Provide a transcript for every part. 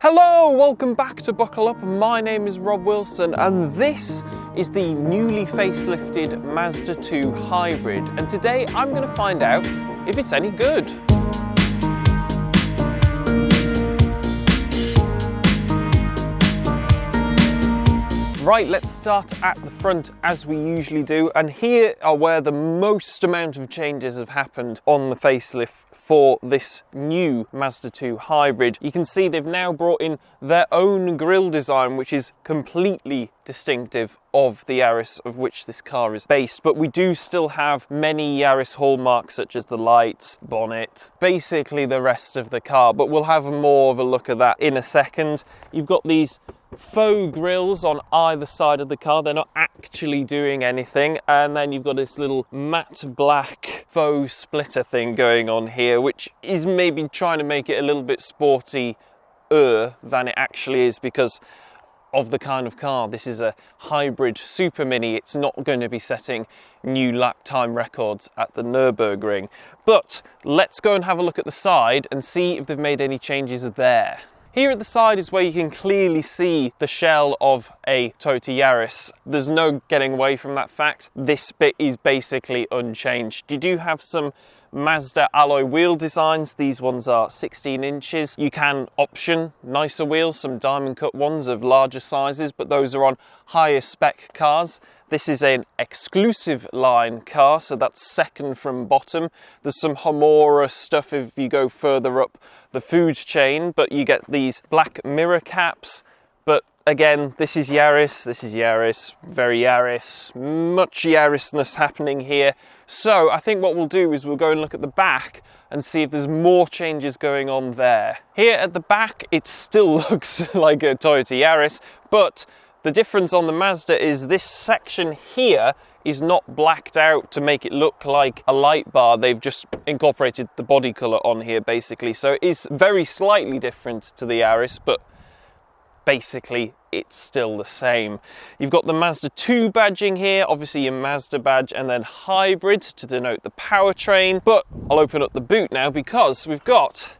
Hello, welcome back to Buckle Up. My name is Rob Wilson and this is the newly facelifted Mazda 2 Hybrid, and today I'm going to find out if it's any good. Right, let's start at the front as we usually do, and here are where the most amount of changes have happened on the facelift for this new Mazda 2 Hybrid. You can see they've now brought in their own grille design, which is completely distinctive of the Yaris, of which this car is based, but we do still have many Yaris hallmarks such as the lights, bonnet, basically the rest of the car, but we'll have more of a look at that in a second. You've got these faux grills on either side of the car. They're not actually doing anything, and then you've got this little matte black faux splitter thing going on here, which is maybe trying to make it a little bit sporty than it actually is because of the kind of car. This is a hybrid super mini. It's not going to be setting new lap time records at the Nürburgring, but let's go and have a look at the side and see if they've made any changes there. Here at the side is where you can clearly see the shell of a Toyota Yaris. There's no getting away from that fact. This bit is basically unchanged. You do have some Mazda alloy wheel designs. These ones are 16 inches. You can option nicer wheels, some diamond cut ones of larger sizes, but those are on higher spec cars. This is an exclusive line car, so that's second from bottom. There's some Homora stuff if you go further up the food chain, but you get these black mirror caps. But again, this is Yaris, very Yaris, much Yarisness happening here. So I think what we'll do is we'll go and look at the back and see if there's more changes going on there. Here at the back, it still looks like a Toyota Yaris, but the difference on the Mazda is this section here is not blacked out to make it look like a light bar. They've just incorporated the body colour on here basically. So it is very slightly different to the Yaris, but basically it's still the same. You've got the Mazda 2 badging here, obviously your Mazda badge, and then hybrid to denote the powertrain. But I'll open up the boot now because we've got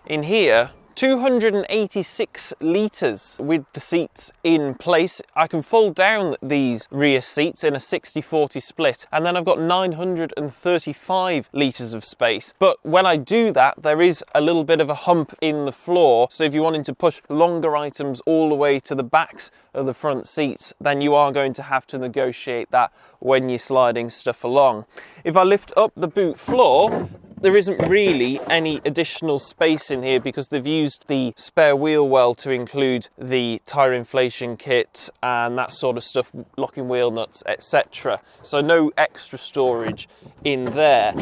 in here 286 litres with the seats in place. I can fold down these rear seats in a 60-40 split, and then I've got 935 litres of space. But when I do that, there is a little bit of a hump in the floor, so if you're wanting to push longer items all the way to the backs of the front seats, then you are going to have to negotiate that when you're sliding stuff along. If I lift up the boot floor, there isn't really any additional space in here because they've used the spare wheel well to include the tyre inflation kit and that sort of stuff, locking wheel nuts, etc. So no extra storage in there.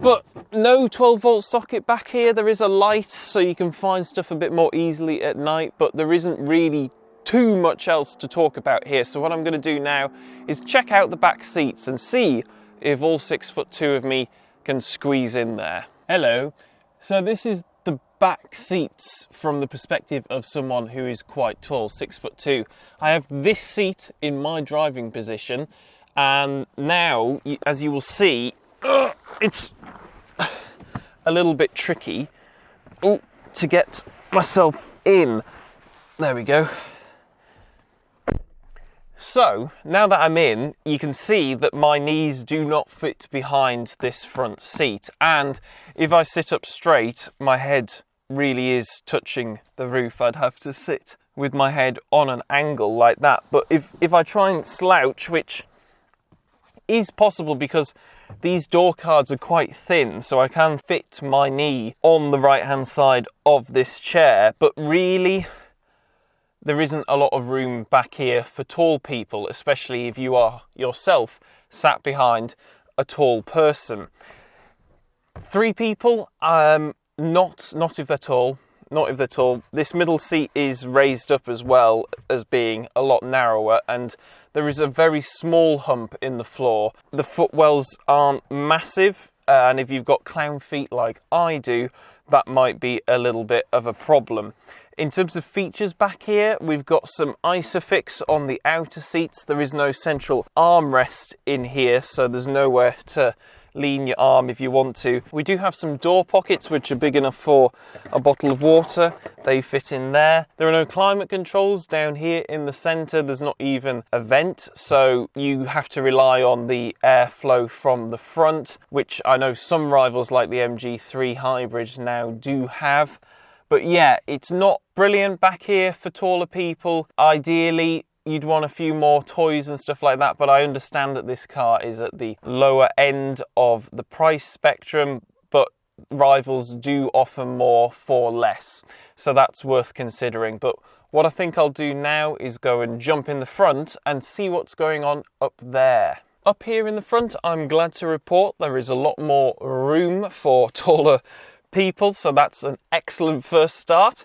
But no 12-volt socket back here. There is a light so you can find stuff a bit more easily at night, but there isn't really too much else to talk about here. So what I'm going to do now is check out the back seats and see if all 6'2" of me can squeeze in there. Hello. So this is the back seats from the perspective of someone who is quite tall, 6'2". I have this seat in my driving position, and now, as you will see, it's a little bit tricky to get myself in. There we go. So, now that I'm in, you can see that my knees do not fit behind this front seat. And if I sit up straight, my head really is touching the roof. I'd have to sit with my head on an angle like that. But if I try and slouch, which is possible because these door cards are quite thin, so I can fit my knee on the right-hand side of this chair, but really, there isn't a lot of room back here for tall people, especially if you are yourself sat behind a tall person. 3 people, not if they're tall, not if they're tall. This middle seat is raised up as well as being a lot narrower, and there is a very small hump in the floor. The footwells aren't massive, and if you've got clown feet like I do, that might be a little bit of a problem. In terms of features back here, we've got some Isofix on the outer seats. There is no central armrest in here, so there's nowhere to lean your arm if you want to. We do have some door pockets which are big enough for a bottle of water. They fit in there. There are no climate controls down here in the center. There's not even a vent, so you have to rely on the airflow from the front, which I know some rivals like the MG3 Hybrid now do have. But yeah, it's not brilliant back here for taller people. Ideally, you'd want a few more toys and stuff like that, but I understand that this car is at the lower end of the price spectrum, but rivals do offer more for less, so that's worth considering. But what I think I'll do now is go and jump in the front and see what's going on up there. Up here in the front, I'm glad to report there is a lot more room for taller people, so that's an excellent first start.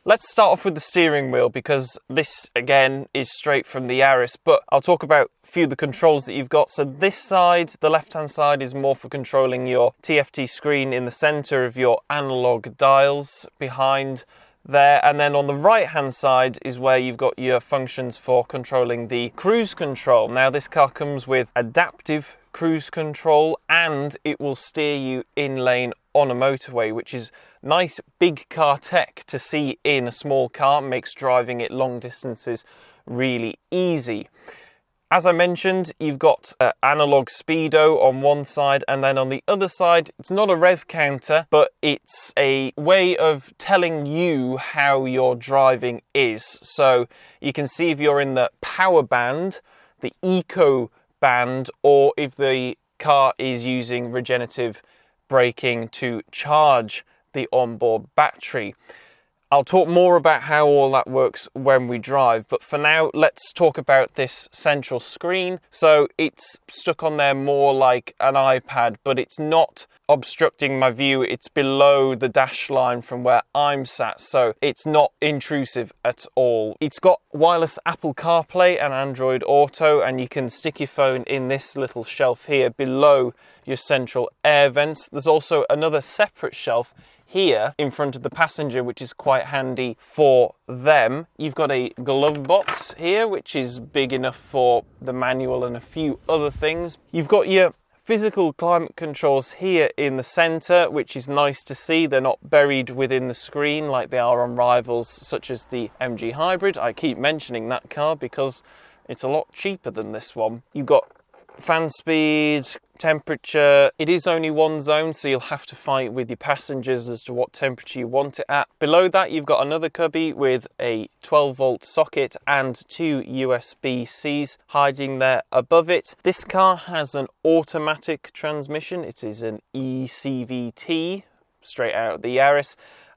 Let's start off with the steering wheel, because this again is straight from the Yaris, but I'll talk about a few of the controls that you've got. So this side, the left hand side, is more for controlling your TFT screen in the center of your analog dials behind there, and then on the right hand side is where you've got your functions for controlling the cruise control. Now this car comes with adaptive cruise control, and it will steer you in lane on a motorway, which is nice big car tech to see in a small car. Makes driving it long distances really easy. As I mentioned, you've got analog speedo on one side, and then on the other side, it's not a rev counter, but it's a way of telling you how your driving is. So you can see if you're in the power band, the eco band, or if the car is using regenerative braking to charge the onboard battery. I'll talk more about how all that works when we drive, but for now let's talk about this central screen. So it's stuck on there more like an iPad, but it's not obstructing my view. It's below the dash line from where I'm sat, so it's not intrusive at all. It's got wireless Apple CarPlay and Android Auto, and you can stick your phone in this little shelf here below your central air vents. There's also another separate shelf here in front of the passenger, which is quite handy for them. You've got a glove box here, which is big enough for the manual and a few other things. You've got your physical climate controls here in the center, which is nice to see. They're not buried within the screen like they are on rivals such as the MG Hybrid. I keep mentioning that car because it's a lot cheaper than this one. You've got fan speed, temperature. It is only one zone, so you'll have to fight with your passengers as to what temperature you want it at. Below that, you've got another cubby with a 12-volt socket and two USB-Cs hiding there above it. This car has an automatic transmission. It is an eCVT, straight out of the Yaris,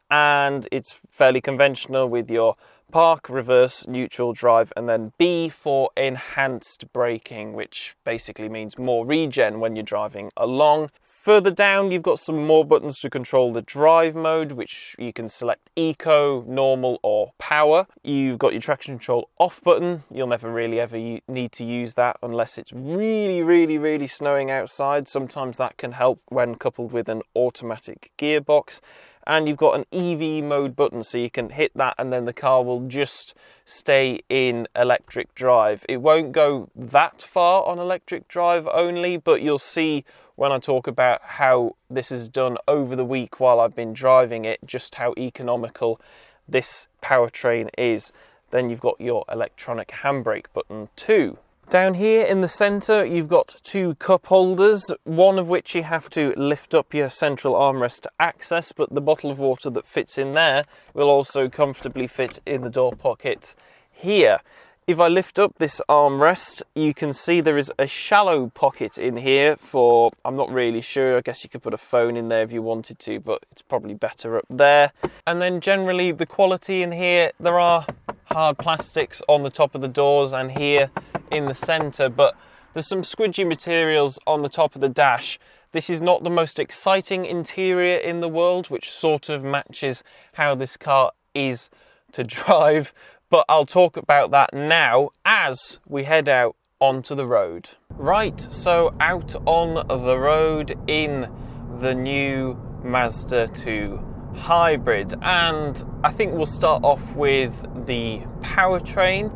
and it's fairly conventional with your park, reverse, neutral, drive, and then B for enhanced braking, which basically means more regen when you're driving along. Further down, you've got some more buttons to control the drive mode, which you can select eco, normal, or power. You've got your traction control off button. You'll never really ever need to use that unless it's really snowing outside. Sometimes that can help when coupled with an automatic gearbox. And you've got an EV mode button, so you can hit that and then the car will just stay in electric drive. It won't go that far on electric drive only, but you'll see when I talk about how this is done over the week while I've been driving it, just how economical this powertrain is. Then you've got your electronic handbrake button too. Down here in the center, you've got two cup holders, one of which you have to lift up your central armrest to access, but the bottle of water that fits in there will also comfortably fit in the door pocket here. If I lift up this armrest, you can see there is a shallow pocket in here for, I'm not really sure, I guess you could put a phone in there if you wanted to, but it's probably better up there. And then generally the quality in here, there are hard plastics on the top of the doors and here in the center, but there's some squidgy materials on the top of the dash. This is not the most exciting interior in the world, which sort of matches how this car is to drive, but I'll talk about that now as we head out onto the road. Right, so out on the road in the new Mazda 2 Hybrid, and I think we'll start off with the powertrain.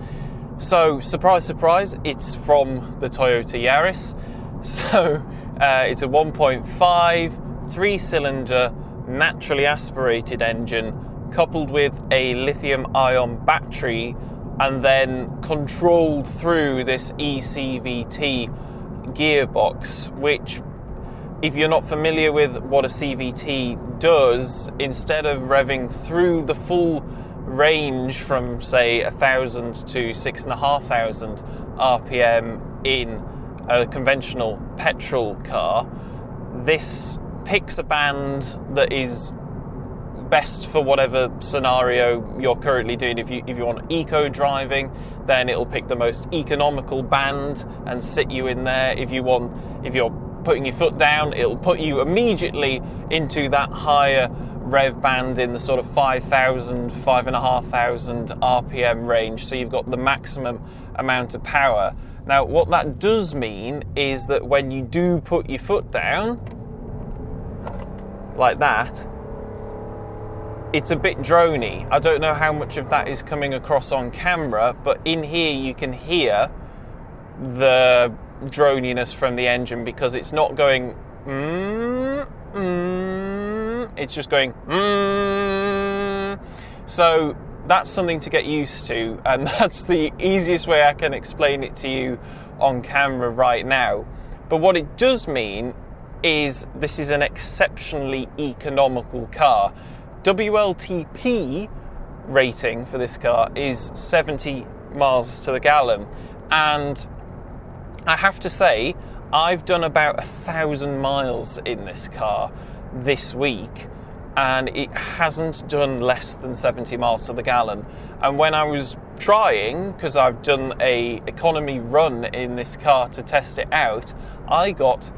So surprise, surprise, it's from the Toyota Yaris. So It's a 1.5 3-cylinder naturally aspirated engine coupled with a lithium-ion battery and then controlled through this eCVT gearbox, which, if you're not familiar with what a CVT does, instead of revving through the full range from say 1,000 to 6,500 RPM in a conventional petrol car, this picks a band that is best for whatever scenario you're currently doing. If you want eco driving, then it'll pick the most economical band and sit you in there. If you're putting your foot down, it'll put you immediately into that higher rev band in the sort of 5,000, 5,500 RPM range. So you've got the maximum amount of power. Now, what that does mean is that when you do put your foot down, like that, it's a bit drony. I don't know how much of that is coming across on camera, but in here you can hear the droniness from the engine because it's not going it's just going So that's something to get used to, and that's the easiest way I can explain it to you on camera right now. But what it does mean is this is an exceptionally economical car. WLTP rating for this car is 70 miles to the gallon, and I have to say I've done about 1,000 miles in this car this week, and it hasn't done less than 70 miles to the gallon. And when I was trying, because I've done a economy run in this car to test it out, I got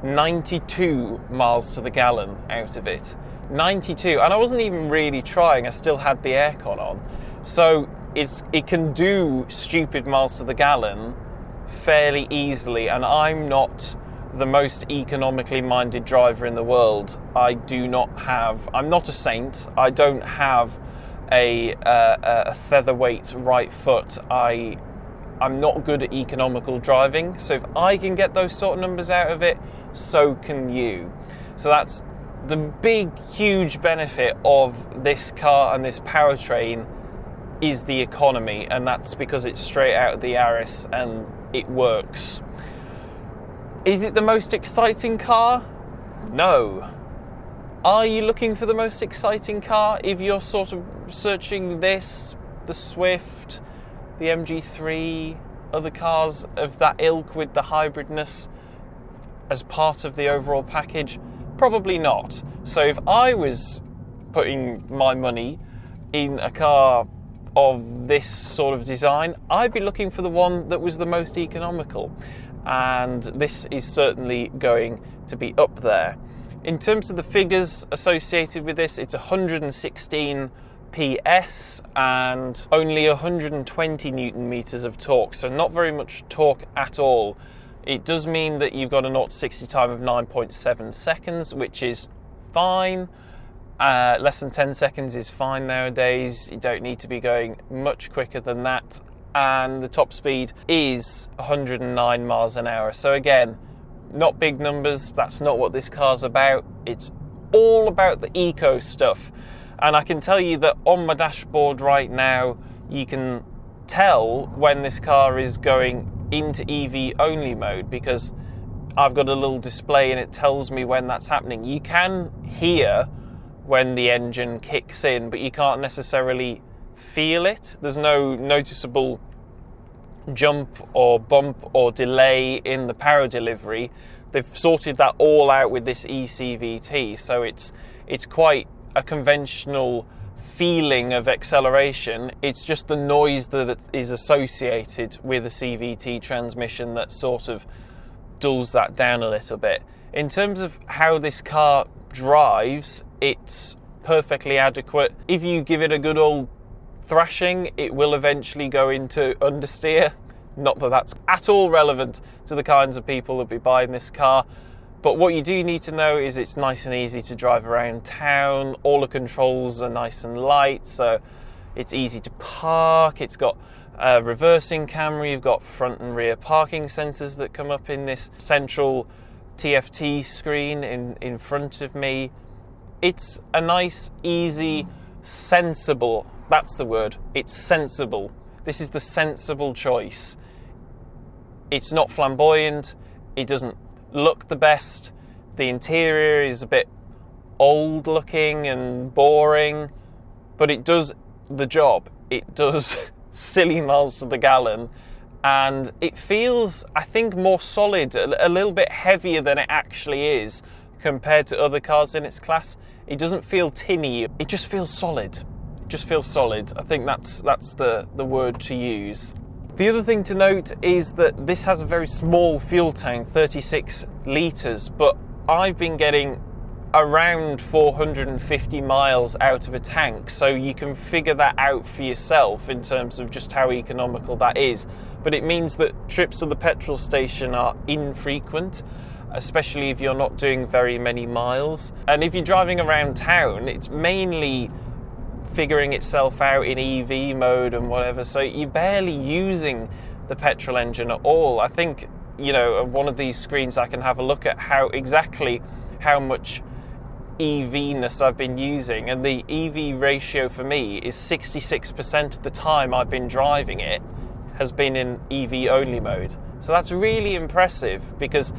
92 miles to the gallon out of it. 92, and I wasn't even really trying, I still had the aircon on. So it can do stupid miles to the gallon fairly easily, and I'm not the most economically minded driver in the world. I'm not a saint. I don't have a featherweight right foot. I'm not good at economical driving, so if I can get those sort of numbers out of it, so can you. So that's the big, huge benefit of this car and this powertrain is the economy, and that's because it's straight out of the Yaris and it works. Is it the most exciting car? No. Are you looking for the most exciting car? If you're sort of searching this, the Swift, the MG3, other cars of that ilk with the hybridness as part of the overall package, probably not. So if I was putting my money in a car of this sort of design, I'd be looking for the one that was the most economical. And this is certainly going to be up there. In terms of the figures associated with this, it's 116 PS and only 120 Newton meters of torque, so not very much torque at all. It does mean that you've got a 0 to 60 time of 9.7 seconds, which is fine. Less than 10 seconds is fine nowadays. You don't need to be going much quicker than that. And the top speed is 109 miles an hour. So again, not big numbers. That's not what this car's about. It's all about the eco stuff. And I can tell you that on my dashboard right now, you can tell when this car is going into EV only mode, because I've got a little display and it tells me when that's happening. You can hear when the engine kicks in, but you can't necessarily feel it. There's no noticeable jump or bump or delay in the power delivery. They've sorted that all out with this eCVT, so it's quite a conventional feeling of acceleration. It's just the noise that is associated with a CVT transmission that sort of dulls that down a little bit. In terms of how this car drives, it's perfectly adequate. If you give it a good old thrashing, it will eventually go into understeer. Not that that's at all relevant to the kinds of people that be buying this car, but what you do need to know is it's nice and easy to drive around town. All the controls are nice and light, so it's easy to park. It's got a reversing camera, you've got front and rear parking sensors that come up in this central TFT screen in front of me. It's a nice, easy, sensible, that's the word, it's sensible. This is the sensible choice. It's not flamboyant, it doesn't look the best, the interior is a bit old looking and boring, but it does the job. It does silly miles to the gallon, and it feels, I think, more solid, a little bit heavier than it actually is compared to other cars in its class. It doesn't feel tinny, it just feels solid. It just feels solid. I think that's the word to use. The other thing to note is that this has a very small fuel tank, 36 litres, but I've been getting around 450 miles out of a tank, so you can figure that out for yourself in terms of just how economical that is. But it means that trips to the petrol station are infrequent, especially if you're not doing very many miles. And if you're driving around town, it's mainly figuring itself out in EV mode and whatever, so you're barely using the petrol engine at all. I think, you know, on one of these screens I can have a look at how much EV-ness I've been using, and the EV ratio for me is 66% of the time I've been driving it has been in EV only mode. So that's really impressive, because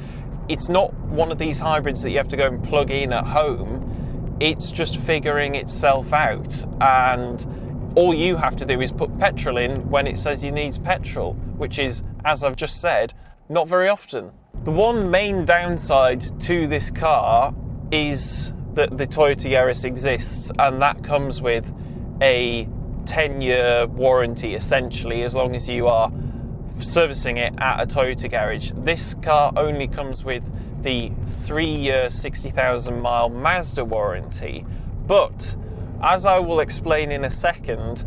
it's not one of these hybrids that you have to go and plug in at home. It's just figuring itself out, and all you have to do is put petrol in when it says you need petrol, which is, as I've just said, not very often. The one main downside to this car is that the Toyota Yaris exists, and that comes with a 10-year warranty, essentially, as long as you are servicing it at a Toyota garage. This car only comes with the 3-year 60,000 mile Mazda warranty, but as I will explain in a second,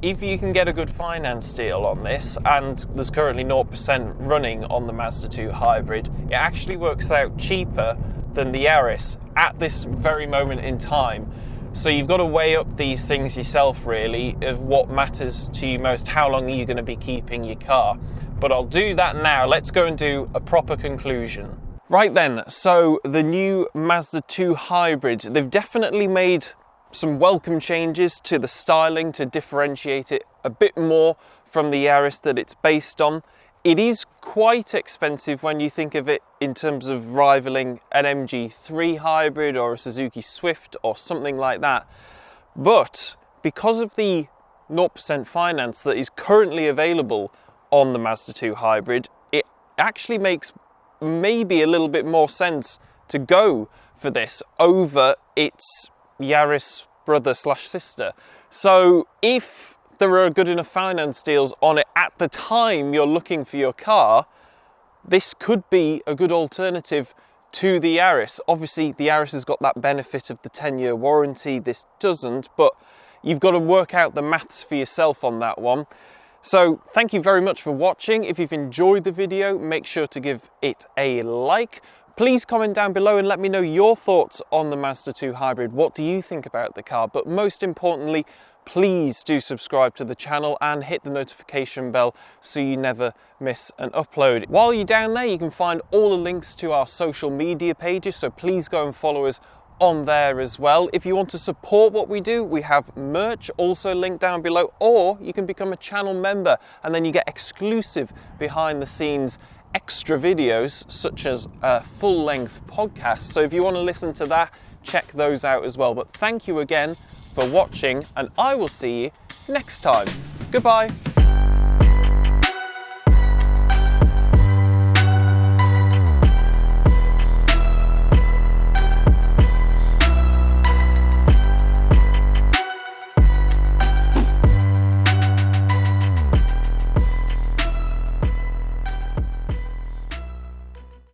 if you can get a good finance deal on this, and there's currently 0% running on the Mazda 2 hybrid, it actually works out cheaper than the Yaris at this very moment in time. So you've got to weigh up these things yourself, really, of what matters to you most, how long are you going to be keeping your car. But I'll do that now. Let's go and do a proper conclusion. Right then, so the new Mazda 2 hybrid, they've definitely made some welcome changes to the styling to differentiate it a bit more from the Yaris that it's based on. It is quite expensive when you think of it in terms of rivaling an MG3 hybrid or a Suzuki Swift or something like that. But because of the 0% finance that is currently available on the Mazda 2 hybrid, it actually makes maybe a little bit more sense to go for this over its Yaris brother slash sister. So if there are good enough finance deals on it at the time you're looking for your car, this could be a good alternative to the Yaris. Obviously the Yaris has got that benefit of the 10-year warranty, this doesn't, but you've got to work out the maths for yourself on that one. So thank you very much for watching. If you've enjoyed the video, make sure to give it a like. Please comment down below and let me know your thoughts on the Mazda 2 hybrid. What do you think about the car? But most importantly, please do subscribe to the channel and hit the notification bell so you never miss an upload. While you're down there, you can find all the links to our social media pages, so please go and follow us on there as well. If you want to support what we do, we have merch also linked down below, or you can become a channel member and then you get exclusive behind the scenes extra videos such as a full-length podcast. So if you want to listen to that, check those out as well. But thank you again for watching, and I will see you next time. Goodbye.